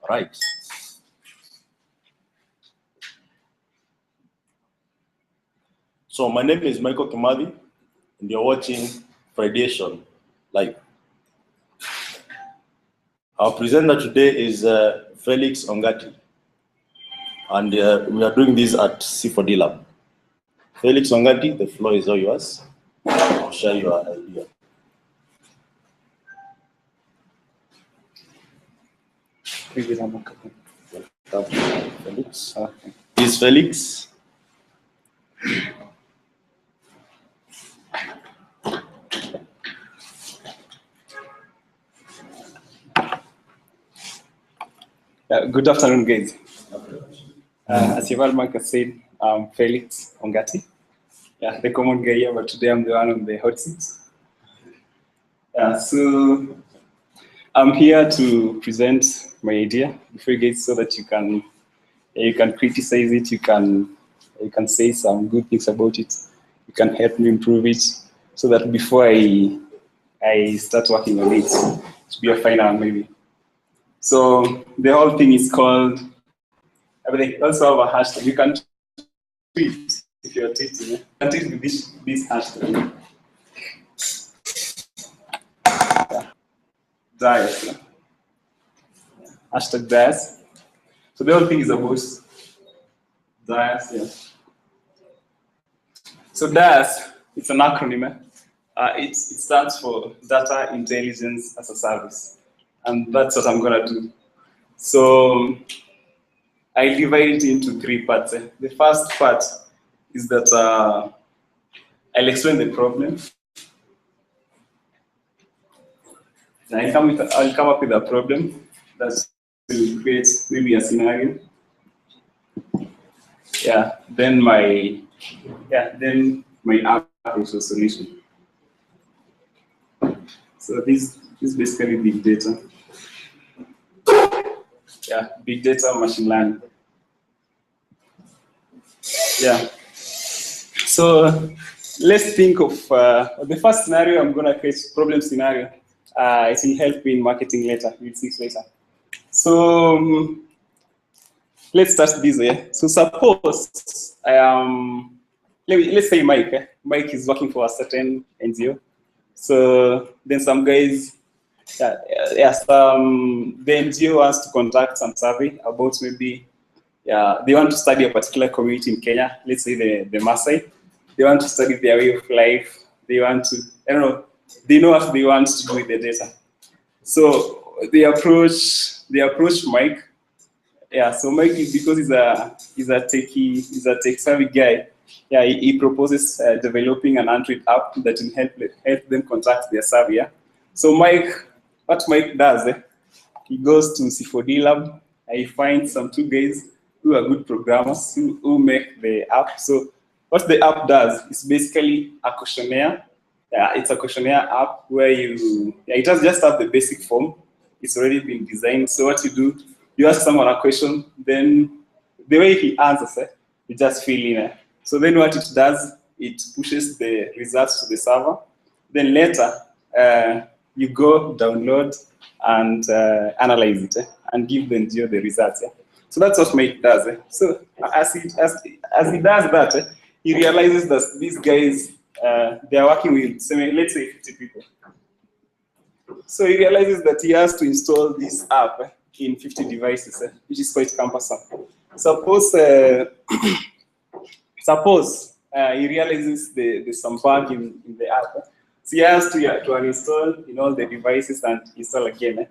Right. So my name is Michael Kimadi, and you're watching Radiation Live. Our presenter today is Felix Ongati, and we are doing this at C4DLab. Felix Ongati, the floor is all yours. I'll share your idea. Felix. Is Felix? Good afternoon, guys. As you've Marcus said, I'm Felix Ongati. Yeah, the common guy here, but today I'm the one on the hot seat. So I'm here to present my idea before you guys, so that you can criticize it. You can say some good things about it. You can help me improve it, so that before I start working on it, to be a final maybe. So the whole thing is called. They also have a hashtag. You can tweet if you're tweeting. You can tweet with this hashtag. Dias. Hashtag Dias. So the whole thing is about Dias. Yeah. So Dias, it's an acronym. It stands for Data Intelligence as a Service, and that's what I'm gonna do. So I divide it into 3 parts. The first part is that I'll explain the problem. I'll come up with a problem that will create maybe a scenario. Yeah. Then my approach or solution. So this is basically big data. Yeah, big data, machine learning. Yeah. So let's think of the first scenario. I'm gonna create problem scenario. It will help in marketing later. We'll see it later. So let's start this way. So suppose I am. Let's say Mike. Mike is working for a certain NGO. So then some guys. The NGO wants to conduct some survey about maybe, they want to study a particular community in Kenya. Let's say the Maasai. They want to study their way of life. They want to, I don't know, they know what they want to do with the data. So they approach Mike. Yeah, so Mike, because he's a tech savvy guy. Yeah, he proposes developing an Android app that will help them conduct their survey. Yeah? So what Mike does, he goes to C4DLab. He finds some 2 guys who are good programmers who make the app. So what the app does is basically a questionnaire. It's a questionnaire app where it has just have the basic form. It's already been designed. So what you do, you ask someone a question, then the way he answers, you just fill in. So then what it does, it pushes the results to the server. Then later, you go download and analyze it and give the NGO the results. So that's what Mike does. So as he does that, he realizes that these guys, they are working with, let's say 50 people. So he realizes that he has to install this app in 50 devices, which is quite cumbersome. Suppose he realizes there's some bug in the app. So he has to uninstall in all the devices and install again.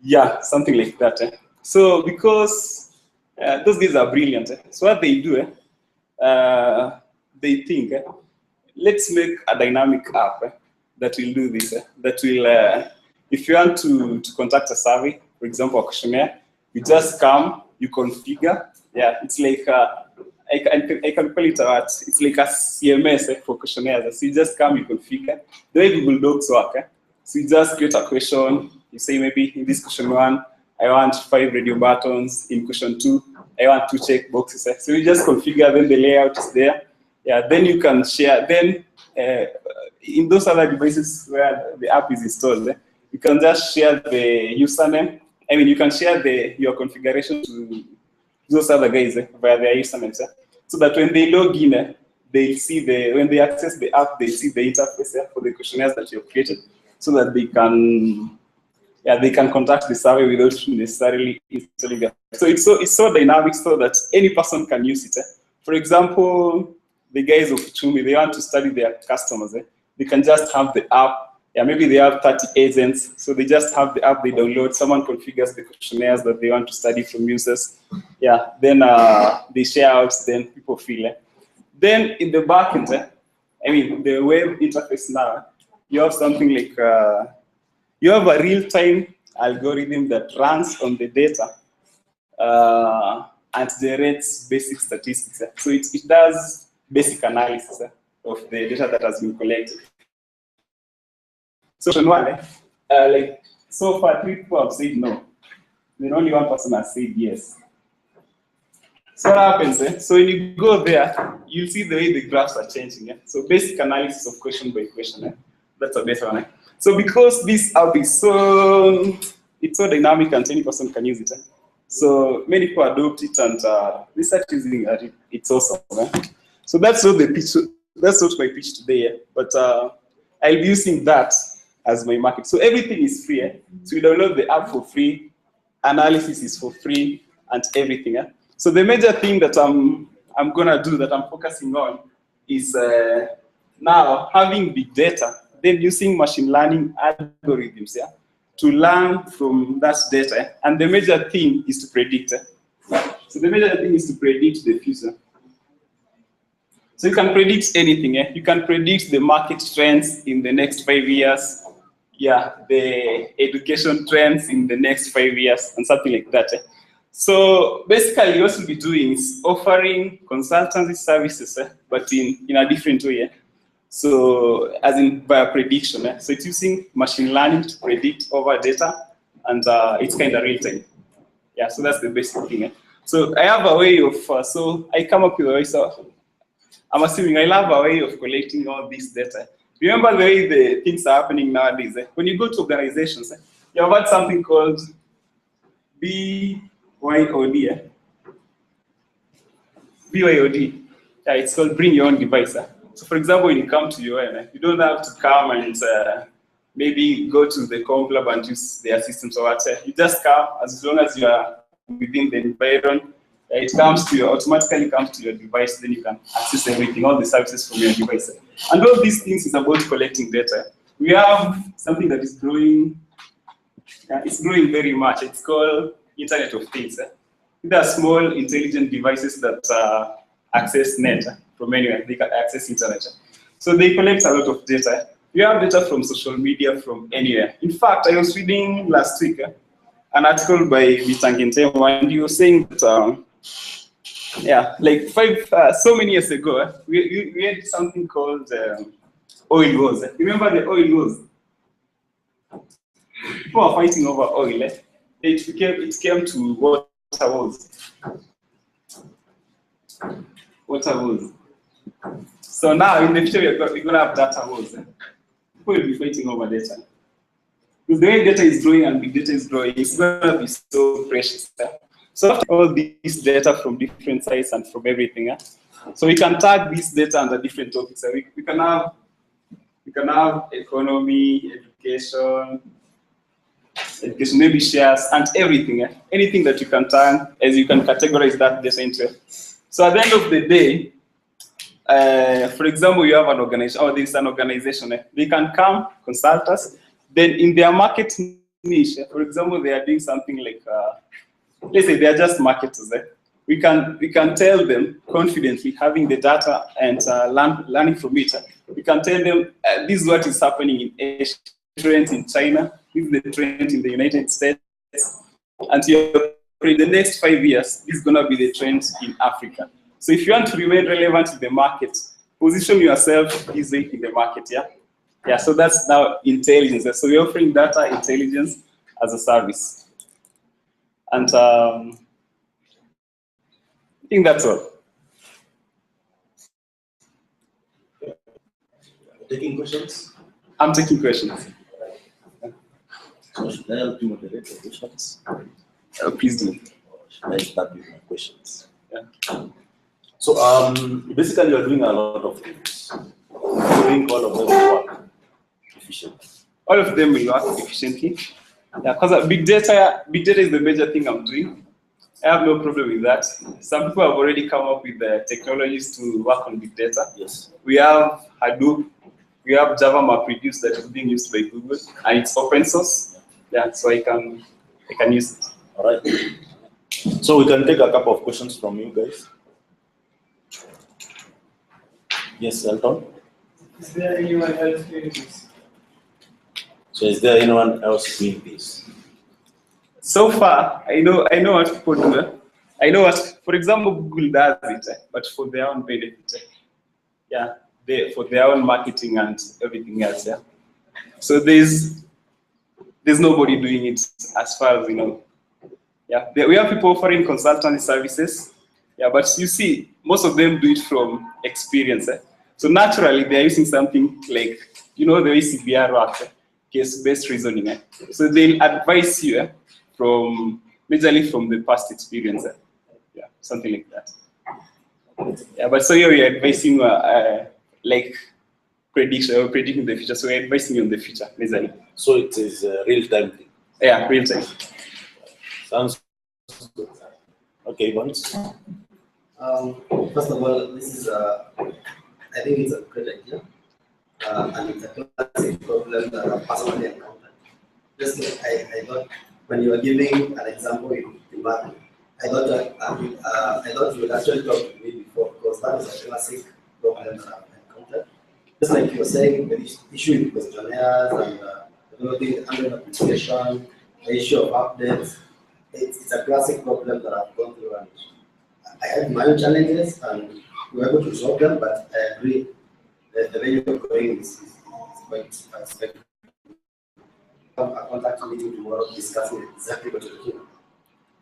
Yeah, something like that. So because those guys are brilliant, so what they do, they think, let's make a dynamic app that will do this. That will, if you want to conduct a survey, for example, a questionnaire, you just come, you configure. Yeah, it's like I can call it it's like a CMS for questionnaires. So you just come, you configure. The way Google Docs work, so you just create a question. You say maybe in this question 1, I want 5 radio buttons. In question 2, I want 2 check boxes. So you just configure, then the layout is there. Yeah, then you can share. Then in those other devices where the app is installed, you can just share the username I mean, you can share your configuration to those other guys via their usernames, so that when they log in, they see when they access the app, they see the interface for the questionnaires that you've created, so that they can conduct the survey without necessarily installing it. So it's so dynamic, so that any person can use it. For example, the guys of Chumi, they want to study their customers. They can just have the app. Yeah, maybe they have 30 agents, so they just have the app they download. Someone configures the questionnaires that they want to study from users. Yeah, then they share out, then people fill it. Then in the backend, I mean, the web interface now, you have something like, you have a real-time algorithm that runs on the data and generates basic statistics. So it does basic analysis of the data that has been collected. So like so far 3 people have said no, then only 1 person has said yes. So what happens? So when you go there, you'll see the way the graphs are changing. So basic analysis of question by question. That's a better one. So because this app is so dynamic and any person can use it. So many people adopt it and they start using it. It's awesome. So that's not the pitch. That's not my pitch today. But I'll be using that as my market. So everything is free. So you download the app for free. Analysis is for free and everything. So the major thing that I'm gonna do, that I'm focusing on, is now having big data, then using machine learning algorithms to learn from that data. And the major thing is to predict. So the major thing is to predict the future. So you can predict anything. You can predict the market trends in the next 5 years. Yeah, the education trends in the next 5 years and something like that. So basically what we'll be doing is offering consultancy services, but in a different way. So as in by prediction. So it's using machine learning to predict over data, and it's kind of real time. Yeah, so that's the basic thing. So I have a way of, so I come up with a way, so I'm assuming I have a way of collecting all this data. Remember the way the things are happening nowadays. When you go to organizations, you have had something called BYOD. BYOD. Yeah, it's called bring your own device. So for example, when you come to UN, you don't have to come and maybe go to the Com Lab and use their systems or whatever. You just come, as long as you are within the environment, it comes to you, automatically comes to your device, then you can access everything, all the services from your device. And all these things is about collecting data. We have something that is growing, it's growing very much. It's called Internet of Things. These are small, intelligent devices that access net from anywhere. They can access internet. So they collect a lot of data. We have data from social media from anywhere. In fact, I was reading last week an article by Vitangentemo, and he was saying that, yeah, like so many years ago, we had something called oil wars. Remember the oil wars? People are fighting over oil. It came to water wars. Water wars. So now in the future we're going to have data wars. People will be fighting over data. Because the way data is growing and big data is growing, it's going to be so precious. So after all this data from different sites and from everything, so we can tag this data under different topics. So we can have economy, education, maybe shares, and everything. Anything that you can tag, as you can categorize that data into. So at the end of the day, for example, you have an organization, or there's an organization, they can come, consult us, then in their market niche, for example, they are doing something like, let's say they are just marketers. We can tell them confidently, having the data and learning from it. We can tell them this is what is happening in Asia, trend in China, this is the trend in the United States, and in the next 5 years, this is going to be the trend in Africa. So if you want to remain relevant in the market, position yourself easily in the market. Yeah. So that's now intelligence. So we're offering data intelligence as a service, and I think that's all. Taking questions? I'm taking questions. So should I help you moderate the questions? Please do. Or should I start with my questions? Yeah. So basically you're doing a lot of things. You think all of them work efficiently? All of them will work efficiently. Yeah, because big data is the major thing I'm doing. I have no problem with that. Some people have already come up with the technologies to work on big data. Yes. We have Hadoop, we have Java MapReduce that is being used by Google, and it's open source. Yeah, so I can use it. All right. So we can take a couple of questions from you guys. Yes, Elton. Is there anyone else doing this? So is there anyone else doing this? So far, I know what people do. I know what, for example, Google does it, but for their own benefit. Yeah, for their own marketing and everything else. Yeah. So there's nobody doing it as far as we know. Yeah, we have people offering consultancy services. Yeah, but you see, most of them do it from experience. So naturally, they're using something like, the way CBR works, case-based reasoning. So they'll advise you from majorly from the past experience. Yeah, something like that. Yeah, but so here we're advising like prediction or predicting the future. So we're advising you on the future, majorly. So it is a real-time thing. Yeah, real time. Sounds good. Okay, once. First of all, this is I think it's a great idea, and it's a classic problem that I personally encountered. Just like I thought when you were giving an example in math, I thought you would actually talk to me before, because that is a classic problem that I've encountered. Just like you were saying, the issue with questionnaires and developing under application, the issue of updates, it's a classic problem that I've gone through, and I had my own challenges and we were able to resolve them, but I agree that the way you're going is quite spectacular. I have a contact meeting tomorrow discussing exactly what you're doing.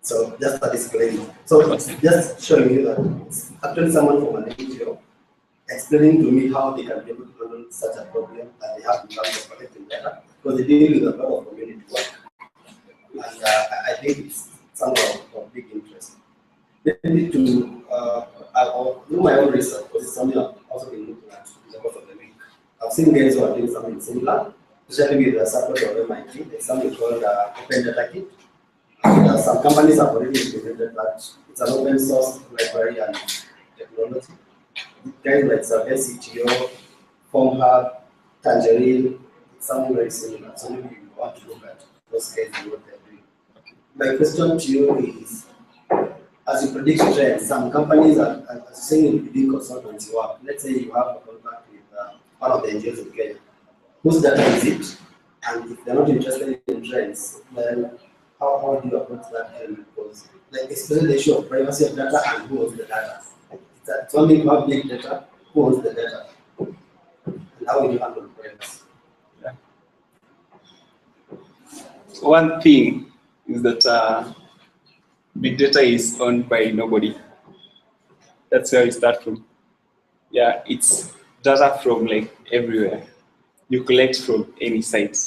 So just a disclaimer. So just showing you that it's actually someone from an NGO explaining to me how they can be able to handle such a problem that they have in terms of collecting data, because they deal with a lot of community work. And I think it's something of big interest. Maybe I'll do my own research, because it's something I've also been looking at in the course of the week. I've seen guys who are doing something similar, especially with the support of MIT. There's something called Open Data Kit. Some companies have already implemented that. It's an open source library and technology. Guys like CTO, FormHub, Tangerine, it's something very similar. So maybe you want to look at those guys and what they're doing. My question to you is, as you predict trends, some companies are saying doing consultancy work. Let's say you have a contract with one of the NGOs in Kenya. Whose data is it? And if they're not interested in trends, then how do you approach that element? Because, like, especially the issue of privacy of data and who owns the data. It's one thing to have big data, who owns the data? And how will you handle privacy? Yeah. One thing is that big data is owned by nobody. That's where we start from. Yeah, it's data from like everywhere. You collect from any site.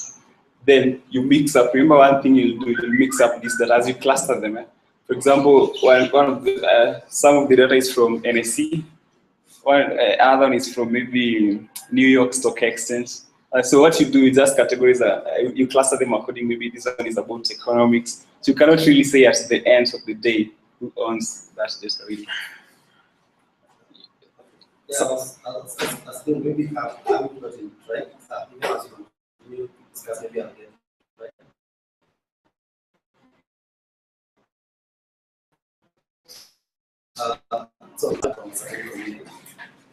Then you mix up. Remember, one thing you'll do, you'll mix up this data as you cluster them. For example, some of the data is from NSC, another one is from maybe New York Stock Exchange. So what you do is just categorize, you cluster them according, maybe this one is about economics. So you cannot really say at the end of the day who owns that data really. Yeah, I was asking, maybe have you got in right? Even as you continue to discuss, maybe I'll get right. So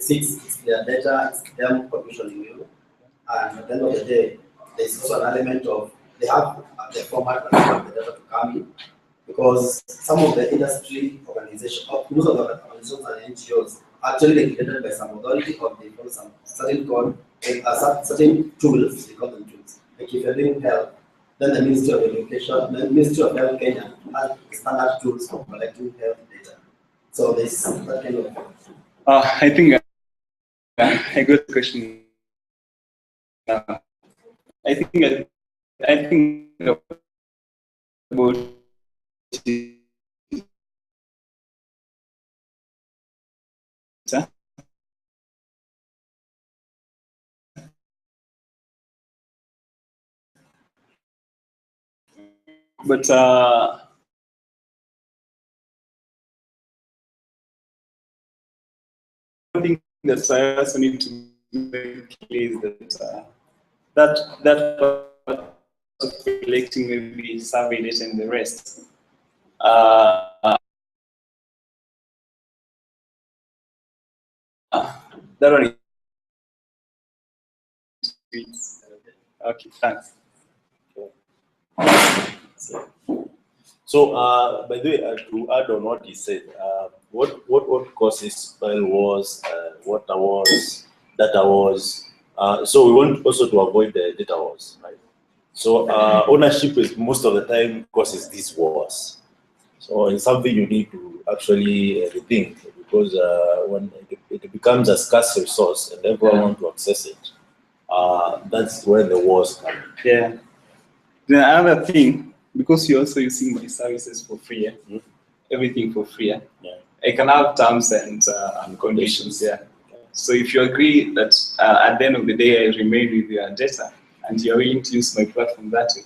it's their data, it's them commissioning you, and at the end of the day, there's also an element of they have the format and they have the data to come in, because some of the industry organizations, most of the organizations and NGOs are actually regulated by some authority, or they follow some certain code, certain tools, they call them tools. Like if you're doing health, then the Ministry of Education, the Ministry of Health Kenya has standard tools for collecting health data. So there's that kind of. I think I got the question. I think about it, but one thing that I also need to make clear is that that part of collecting maybe survey data and the rest. That one is okay. Thanks. So, by the way, to add on what he said, what causes oil wars, water wars, data wars. So we want also to avoid the data wars, right? So ownership is most of the time causes these wars. So it's something you need to actually rethink, because when it becomes a scarce resource and everyone wants to access it, that's where the wars come. Yeah. The other thing, because you're also using my services for free, everything for free, I can have terms and conditions. Yeah. So if you agree that at the end of the day I remain with your data and you're willing to use my platform that way,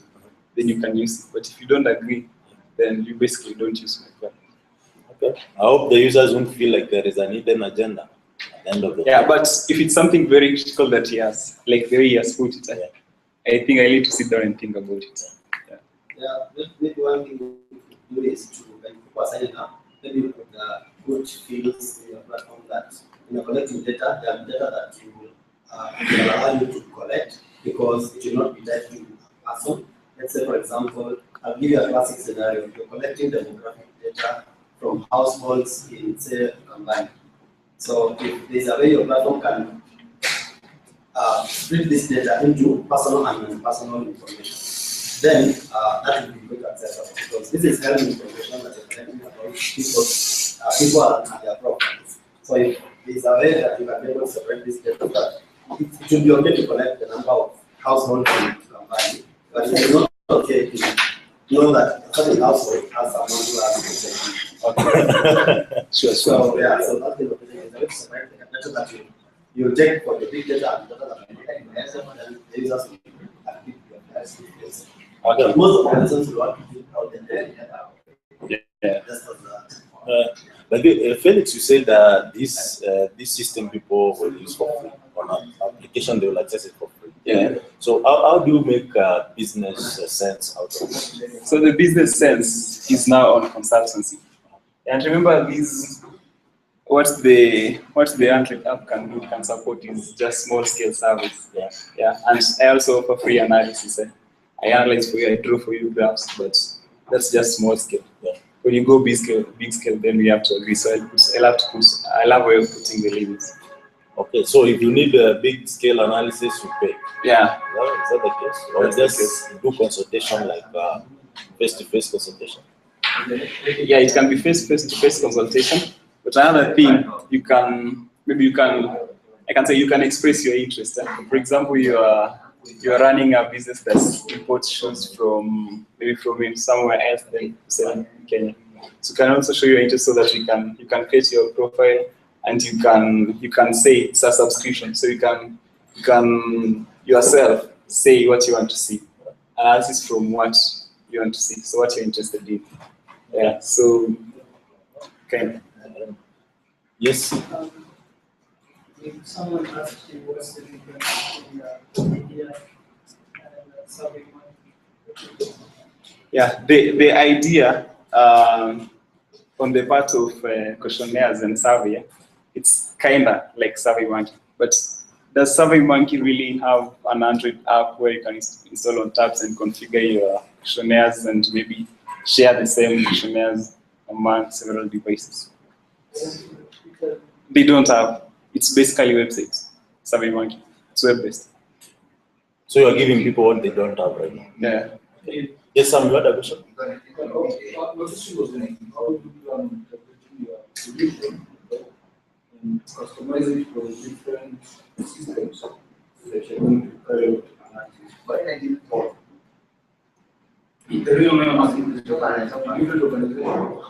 then you can use it. But if you don't agree, then you basically don't use my platform. Okay. I hope the users won't feel like there is an hidden agenda at the end of the day. Yeah, but if it's something very critical that he has, like the way he has put it, I think I need to sit down and think about it. Maybe one thing to do is to, when people are signing up, maybe put good fields in your platform that when you're collecting data, there are data that will allow you to collect, because it will not be tied to a person. Let's say, for example, I'll give you a classic scenario. You're collecting demographic data from households in, say, Combine. So if there's a way your platform can split this data into personal and non-personal information, then that will be quick accessible, because this is health information that you're collecting about people and their profiles. So if there's a way that you can be able to separate this data, that it should be okay to collect the number of households in Combine, but it is not okay to know that certain household has someone who has Sure. So yeah, so that's the thing is to separate the data that you take for the big data and data that you take in the SM, and then the users will active your data. Okay. Most of the lessons will want to do out there. Yeah. That's not that. But Felix, you said that this system people will use for free. On an application, they will access it for free. Yeah. So how do you make business sense out of it? So the business sense is now on consultancy. And remember, what the Android app can support is just small scale service. Yeah. And I also offer free analysis. I analyze for you, I draw for you graphs, but that's just small scale. When you go big scale, then we have to agree. So I'll have a way of putting the limits. Okay, so if you need a big scale analysis, you pay. Yeah. Is that the case? Or That's just do consultation like face-to-face consultation? Yeah, it can be face-to-face consultation. But another thing, I can say you can express your interest. For example, you are running a business that imports shoes from somewhere else than selling in Kenya. So you can also show your interest so that you can create your profile, and you can say it's a subscription. So you can yourself say what you want to see, analysis from what you want to see. So what you're interested in. Yeah. So okay. Yes. If someone asks you what's the difference between media and survey monkey? Yeah, the idea on the part of questionnaires and survey, it's kind of like SurveyMonkey. But does SurveyMonkey really have an Android app where you can install on tabs and configure your questionnaires and maybe share the same questionnaires among several devices? They don't have. It's basically websites. SurveyMonkey. It's web-based. So you're giving people what they don't have right now. Yeah. Yes, Sam, you had a question? My question was how do you your solution and customize it for different systems that you're going to carry out analysis? Why I did all? The real name is different organization.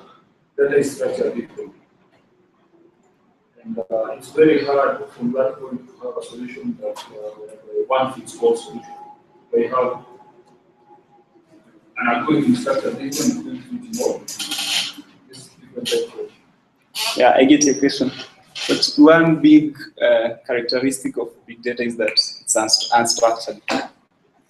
Data is structured differently. And it's very hard from that point to have a solution that one fits all solution. They have an algorithm structure different, fits all. It's different approach. Yeah, I get your question. But one big characteristic of big data is that it's unstructured.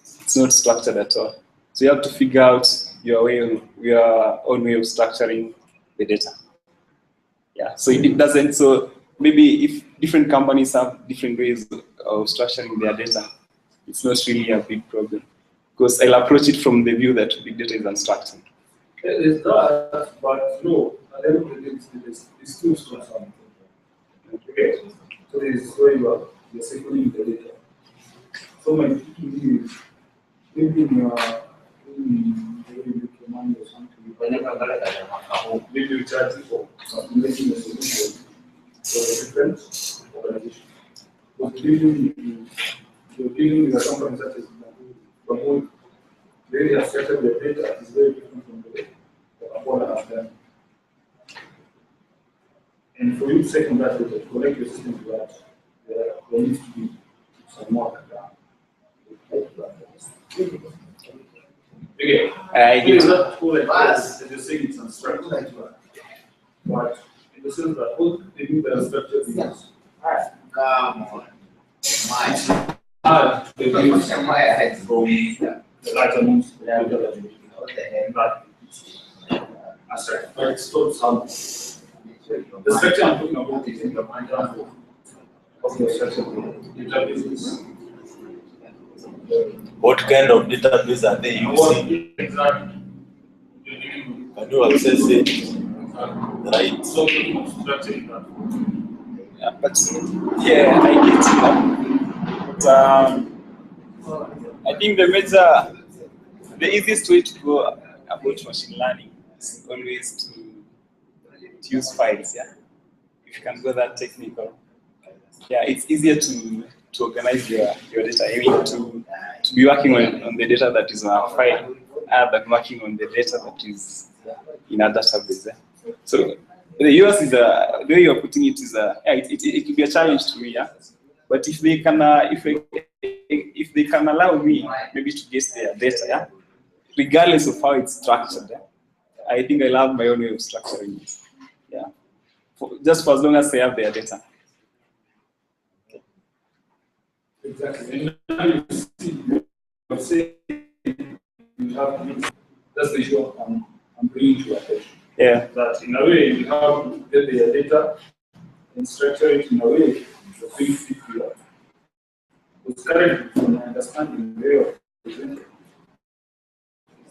It's not structured at all. So you have to figure out your own way of structuring the data. Yeah, so it doesn't, so maybe if different companies have different ways of structuring their data, it's not really a big problem. Because I'll approach it from the view that big data is unstructured. It's that, but no, at the end of the day, it's still structured. Okay, so this is where you're securing the data. So my thinking is, maybe in your money or something, maybe you charge for making a solution for a different organization. But you're dealing with a company such as Promote, they have structured their data is very different from the Apollo has done. And for you to second that data, to connect your system to that, there needs to be some work done. Okay, I get it's it. not cool like that, you're saying it's unstructured. But in the sense that all the things that are structured things Come on. My. are the things From my head. from the large amounts of data that you need. What the heck? But but it's still some. The structure I'm talking about is in the mind of the structure of databases. What kind of database are they using? Exactly. Can you access it? Right. So structure is that. Yeah, but yeah, I get it. But I think the easiest way to go about machine learning is always to use files. Yeah, if you can go that technical, yeah, it's easier to organize your data. I mean, to be working on the data that is on a file, rather than working on the data that is in a database. Yeah? So the US is the way you're putting it is it could be a challenge to me. Yeah, but if they can if they can allow me maybe to get their data, yeah, regardless of how it's structured, yeah, I think I love my own way of structuring it. Yeah, just for as long as they have their data. Exactly. And now you see, you say you have that's the issue I'm bringing to your attention. Yeah. That in a way you have to get their data and structure it in a way that will fit you. Because currently, from my understanding, the way of presenting,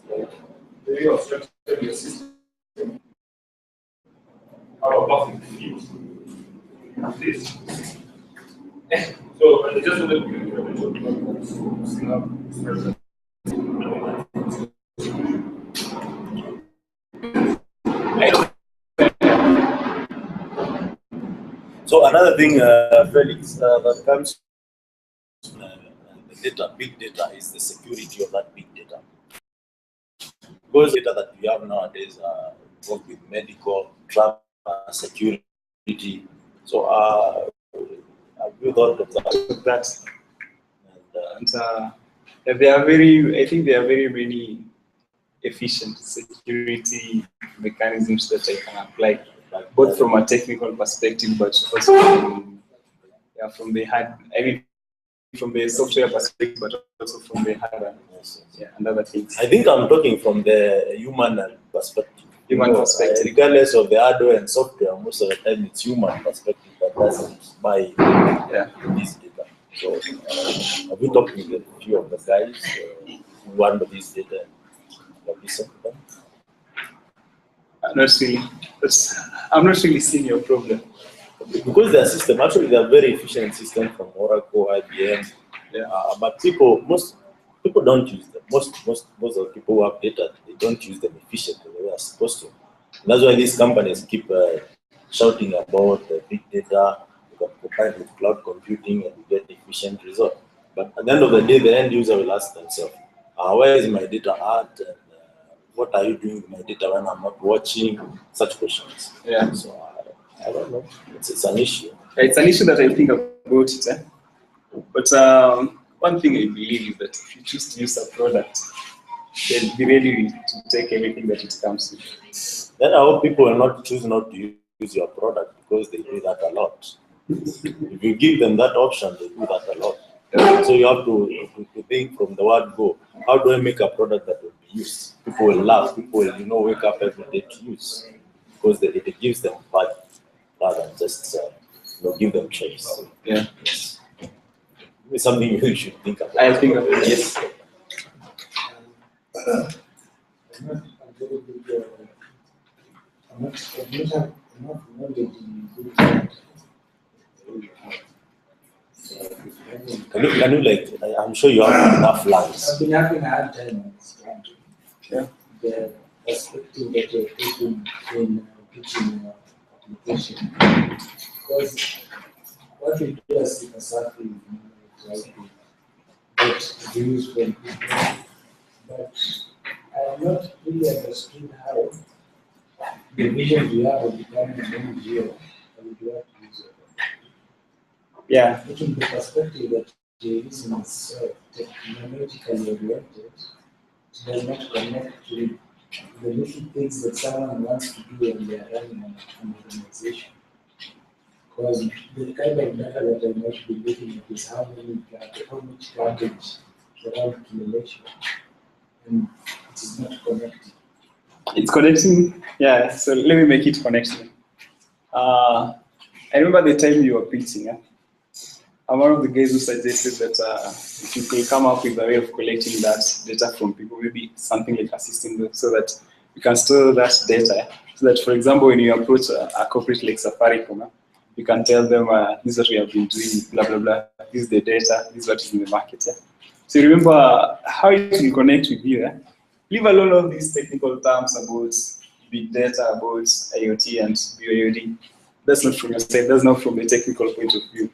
like the way of structuring your system, how a perfect fit this. So, I just want to give you a structure. So another thing, Felix, that comes the data, big data, is the security of that big data. Because data that we have nowadays work with medical, travel, security. So have you thought of that? And they are very, I think there are very many efficient security mechanisms that I can apply, both from a technical perspective, but also from the from the software perspective, but also from the hardware, and other things. I think I'm talking from the human perspective. Human perspective. Regardless of the hardware and software, most of the time it's human perspective that doesn't buy this data. So have you talked with a few of the guys who handle this data? Listen to them? I'm not really seeing your problem. Because their system, actually, they're very efficient system from Oracle, IBM. But most people don't use them. Most of the people who have data, they don't use them efficiently the way they're supposed to. And that's why these companies keep shouting about big data, combined with cloud computing, and get efficient result. But at the end of the day, the end user will ask themselves, where is my data at? what are you doing with my data when I'm not watching? Such questions. Yeah. So I don't know. It's an issue. It's an issue that I think about it. But one thing I believe is that if you choose to use a product, then be ready to take everything that it comes with. Then I hope people will not choose not to use your product because they do that a lot. If you give them that option, they do that a lot. So you have to think from the word go. How do I make a product that will be used? People will love. People will, wake up every day to use because it gives them value rather than just give them choice. Yeah. It's something you should think about. I think of it, yes. Can you I'm sure you have enough lungs. I've been having a hard time understanding Yeah. the perspective that you're taking in pitching your application. Because what we do as a staff is try to get views from people, but I have not really understood how the vision we have of becoming an NGO and we have to use it. Yeah. Taking the perspective that the reason is so technologically oriented, it does not connect to the little things that someone wants to do when they are running an organization. Because the kind of data that I might be looking at is how much garbage around accumulation, and it is not connected. It's connecting. Yeah. So let me make it connection. I remember the time you were pitching. I'm one of the guys who suggested that if you could come up with a way of collecting that data from people, maybe something like a system so that you can store that data. So that, for example, when you approach a corporate like Safaricom, you can tell them, this is what we have been doing, blah, blah, blah. This is the data, this is what is in the market. So you remember how it will connect with you. Leave alone all these technical terms about big data, about IoT and BYOD. That's not from your side, that's not from the technical point of view.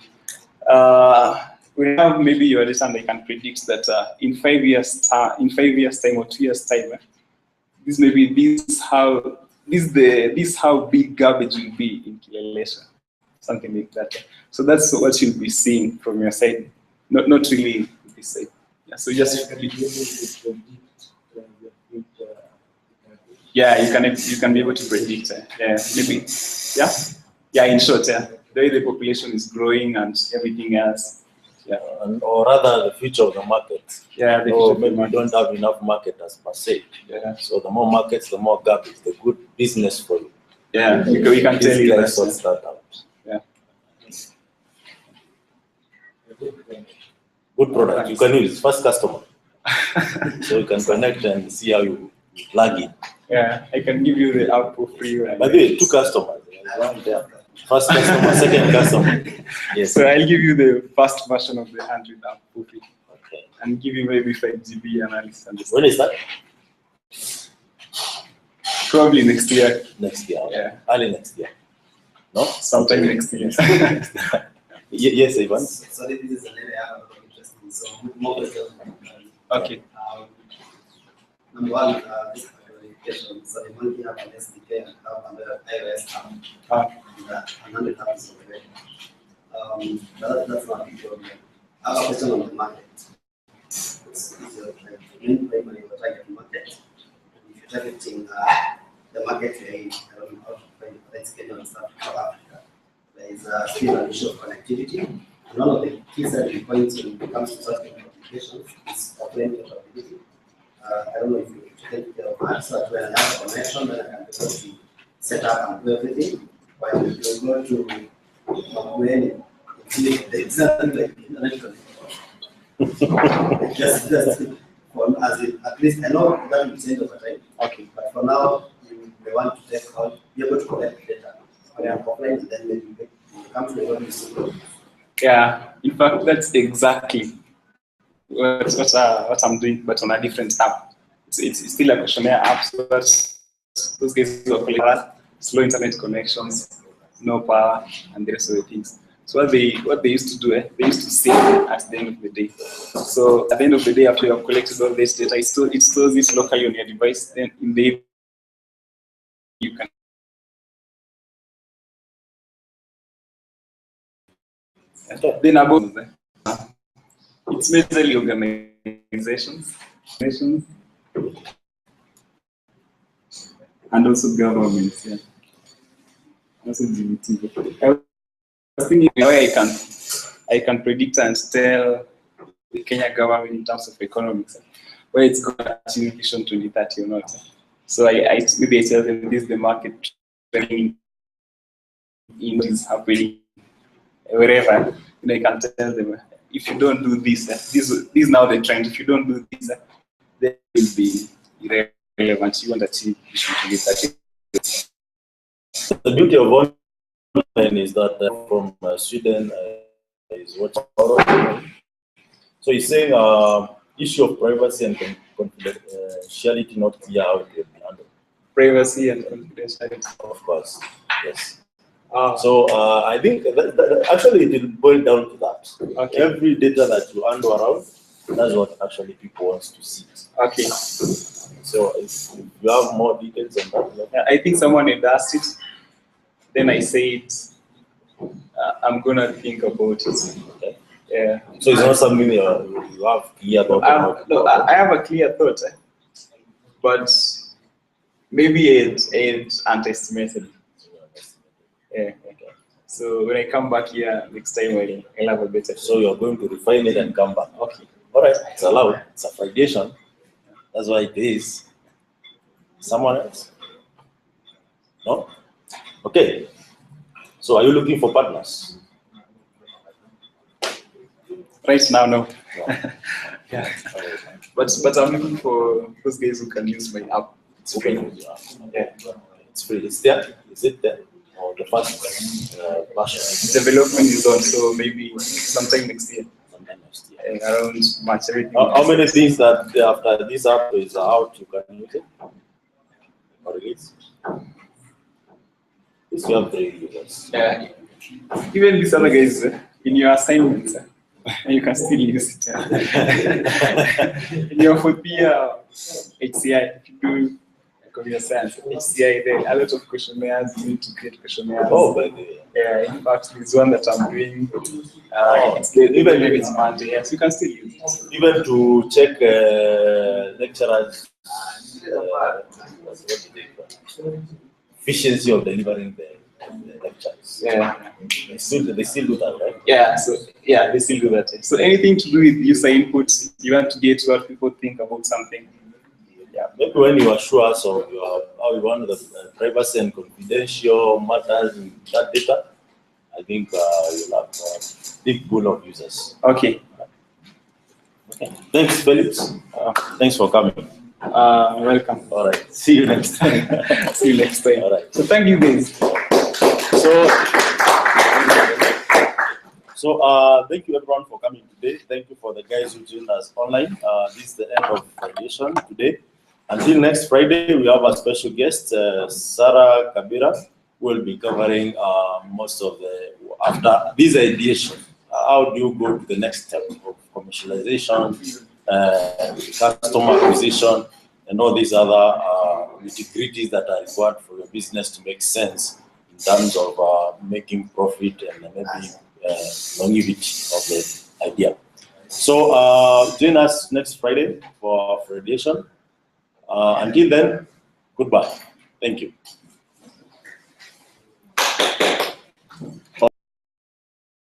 We have maybe your data and they can predict that in 5 years time or 2 years time, this how big garbage will be in Kilelesha, something like that. So that's what you'll be seeing from your side, not really this side. Yeah, so just yeah, you can be able to predict. Yeah, maybe. Yeah. In short, the way the population is growing and everything else. Yeah. Or rather, the future of the market. Yeah. Maybe we don't have enough marketers per se. Yeah. So the more markets, the more garbage. The good business for you. Yeah. We can tell you that. Sort that out. Yeah. Good product. You can use first customer. So you can connect and see how you plug in. Yeah, I can give you the app for free. By the way, 2 customers. First customer, second customer. Yes. So I'll give you the first version of the Android app for free. Okay. And give you maybe 5 GB analysis. And When is that? Probably next year. Next year. Yeah. Early next year. No? Sometime next year. Yes, Ivan. Sorry, this is an area I have a lot of interest in. So more questions. Okay. Number one, this application. So the monkey have an SDK and have another iOS app. And another app is already. That's not a big problem. I have a question on the market. It's easier, like when you target the market. If you're targeting the market you're in, I don't know how to find it, Kenya and South Africa. There is still an issue of connectivity. And one of the key selling points when it comes to such applications is offline capability. I don't know if you take care of that, so that when I have a connection, then I can be able to set up and do everything. While if you go to when it's exactly like internet connection. Just for as it, at least I know that will change over time. Okay. But for now, you may want to take out, be able to collect data. Yeah. Offline, and then maybe you come to the one. Yeah. In fact, that's exactly what I'm doing, but on a different app. It's still a questionnaire app, so that's those guys are slow internet connections, no power, and the rest of the things. So what they used to do, they used to save at the end of the day. So at the end of the day, after you have collected all this data, it stores it locally on your device. Then in the you can then about it's majorly organizations, and also governments. Yeah. Also LGBT. I was thinking why I can predict and tell the Kenya government in terms of economics where it's going to achieve Vision 2030 or not. So maybe I tell them this is the market trending in what is happening wherever. And I can tell them if you don't do this, this is now the trend. If you don't do this, then it will be irrelevant. You won't achieve Vision 2030. The beauty of online is that from Sweden is what's so he's saying issue of privacy and confidentiality not clear how it will be handled. Privacy and confidentiality. Of course, yes. So I think that actually it will boil down to that. Okay. Every data that you handle around, that's what actually people want to see. Okay. So if you have more details on that, I think someone had asked it. Then I said, I'm gonna think about it. okay. Yeah. So it's not something you have clear about. No, I have a clear thought, but maybe it's underestimated. Yeah. Okay. So when I come back here next time, I'll have a better. So you're going to refine it and come back. Okay. All right, it's allowed. It's a validation. That's why it is. Someone else? No? Okay. So are you looking for partners? Right now, no. No. Yeah. But I'm looking for those guys who can use my app. It's free. Yeah. It's free. It's there. Is it there? Or the first version? Development is on, so maybe sometime next year. Sometime next year. Around March, everything. How many things that after this app is out you can use it? Or release? Yes, you have 3 users. Yeah. Even these other guys in your assignments, you can still use it. In your fourth year HCI, if you do computer science, HCI, there are a lot of questionnaires. You need to create questionnaires. Oh, by the way. Yeah, in fact, there's one that I'm doing. Even maybe it's Monday, yes, you can still use it. Even to check lecturers' efficiency of delivering the lectures. Yeah. They still do that, right? Yeah, so yeah, they still do that. So anything to do with user input, you want to get what people think about something. Yeah. Maybe when you assure us of how you want the privacy and confidential matters in that data, I think you'll have a big pool of users. Okay. Okay. Thanks, Felix. Thanks for coming. Welcome. All right. See you next time. See you next time. All right. So thank you guys. So thank you everyone for coming today. Thank you for the guys who joined us online. This is the end of graduation today. Until next Friday, we have a special guest, Sarah Kabira, who will be covering most of the, after this ideation, how do you go to the next step of commercialization, customer acquisition, and all these other nitty-gritties that are required for your business to make sense in terms of making profit and maybe longevity of the idea. So join us next Friday for graduation. Until then, goodbye. Thank you.